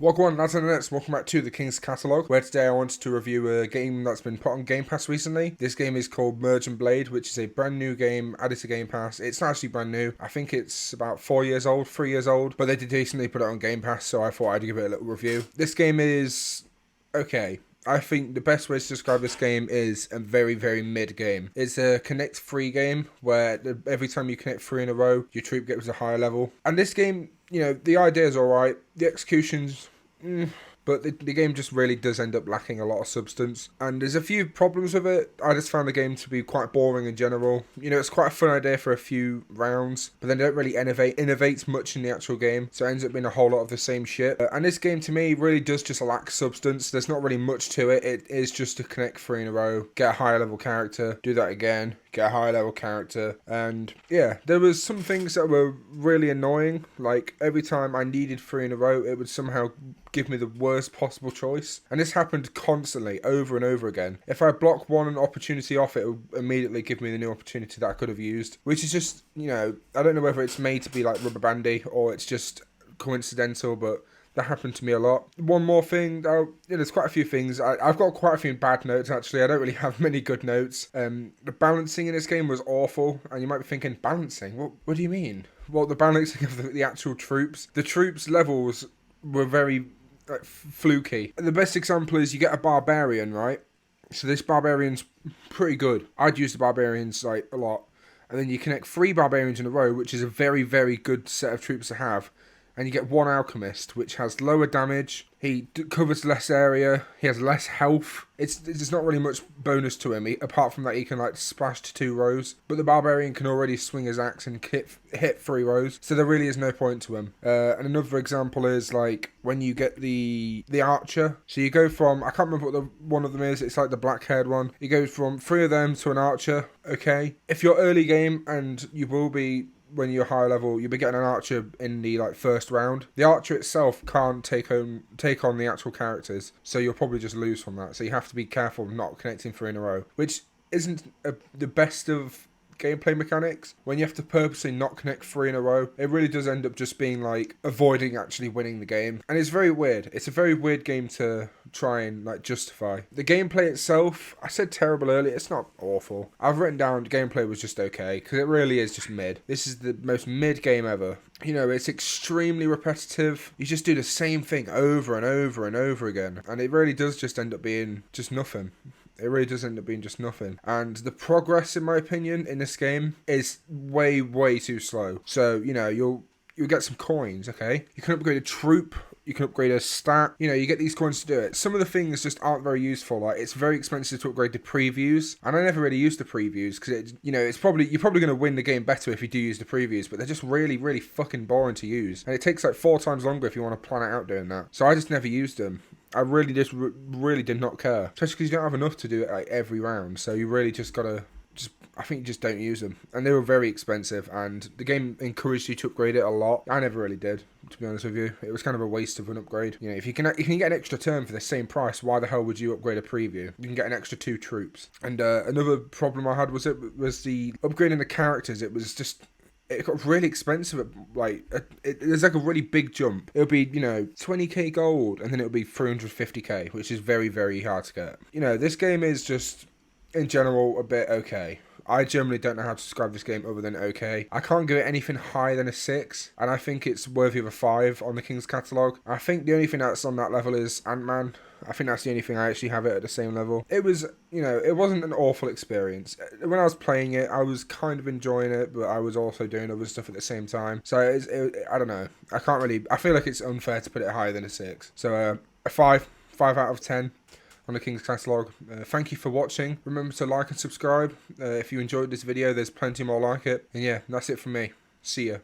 Welcome lads and lads, welcome back to the King's Catalogue, where today I wanted to review a game that's been put on Game Pass recently. This game is called Merge and Blade, which is a brand new game added to Game Pass. It's not actually brand new. I think it's about 4 years old, 3 years old, but they did recently put it on Game Pass, so I thought I'd give it a little review. This game is okay. I think the best way to describe this game is a very, very mid game. It's a connect 3 game where every time you connect 3 in a row, your troop gets a higher level. And this game, you know, the idea is alright, the execution's but the game just really does end up lacking a lot of substance. And there's a few problems with it. I just found the game to be quite boring in general. You know, it's quite a fun idea for a few rounds, but then they don't really innovate much in the actual game. So it ends up being a whole lot of the same shit. And this game to me really does just lack substance. There's not really much to it. It is just to connect 3 in a row, get a higher level character, do that again, get a higher level character. And yeah, there was some things that were really annoying. Like every time I needed 3 in a row, it would somehow give me the worst possible choice. And this happened constantly, over and over again. If I block one opportunity off, it would immediately give me the new opportunity that I could have used. Which is just, you know, I don't know whether it's made to be like rubber bandy or it's just coincidental, but that happened to me a lot. One more thing, there's quite a few things. I've got quite a few bad notes, actually. I don't really have many good notes. The balancing in this game was awful. And you might be thinking, balancing? What do you mean? Well, the balancing of the actual troops. The troops' levels were very fluky. The best example is you get a barbarian, right? So this barbarian's pretty good. I'd use the barbarians like a lot. And then you connect 3 barbarians in a row, which is a very, very good set of troops to have. And you get 1 alchemist, which has lower damage. He covers less area. He has less health. There's not really much bonus to him, apart from that he can like splash to 2 rows. But the barbarian can already swing his axe and hit 3 rows, so there really is no point to him. And another example is like when you get the archer. So you go from, I can't remember what one of them is. It's like the black-haired one. You go from 3 of them to an archer. Okay, if you're early game, and you will be. When you're higher level, you'll be getting an archer in the first round. The archer itself can't take on the actual characters, so you'll probably just lose from that. So you have to be careful not connecting 3 in a row, which isn't the best of gameplay mechanics. When you have to purposely not connect 3 in a row, it really does end up just being like avoiding actually winning the game. And it's very weird. It's a very weird game to try and like justify. The gameplay itself, I said terrible earlier, it's not awful. I've written down the gameplay was just okay, because it really is just mid. This is the most mid game ever. You know, it's extremely repetitive. You just do the same thing over and over and over again, and it really does just end up being just nothing. It really does end up being just nothing. And the progress, in my opinion, in this game is way, way too slow. So, you know, you'll get some coins, okay? You can upgrade a troop. You can upgrade a stat. You know, you get these coins to do it. Some of the things just aren't very useful. Like, it's very expensive to upgrade the previews. And I never really use the previews because, you know, you're probably going to win the game better if you do use the previews. But they're just really, really fucking boring to use. And it takes like 4 times longer if you want to plan it out doing that. So I just never used them. I really just really did not care. Especially because you don't have enough to do it like every round. So you really just gotta I think you just don't use them. And they were very expensive, and the game encouraged you to upgrade it a lot. I never really did, to be honest with you. It was kind of a waste of an upgrade. You know, if you can get an extra turn for the same price, why the hell would you upgrade a preview? You can get an extra 2 troops. And another problem I had was the upgrading the characters. It was just... It got really expensive. There's like a really big jump. It'll be, you know, 20k gold, and then it'll be 350k, which is very, very hard to get. You know, this game is just, in general, a bit okay. I generally don't know how to describe this game other than okay. I can't give it anything higher than a 6, and I think it's worthy of a 5 on the King's Catalogue. I think the only thing that's on that level is Ant-Man. I think that's the only thing I actually have it at the same level. It was, you know, it wasn't an awful experience. When I was playing it, I was kind of enjoying it, but I was also doing other stuff at the same time. So, I don't know. I feel like it's unfair to put it higher than a 6. So, a 5 out of 10. On the King's Catalogue. Thank you for watching. Remember to like and subscribe. If you enjoyed this video, there's plenty more like it. And yeah, that's it from me. See ya.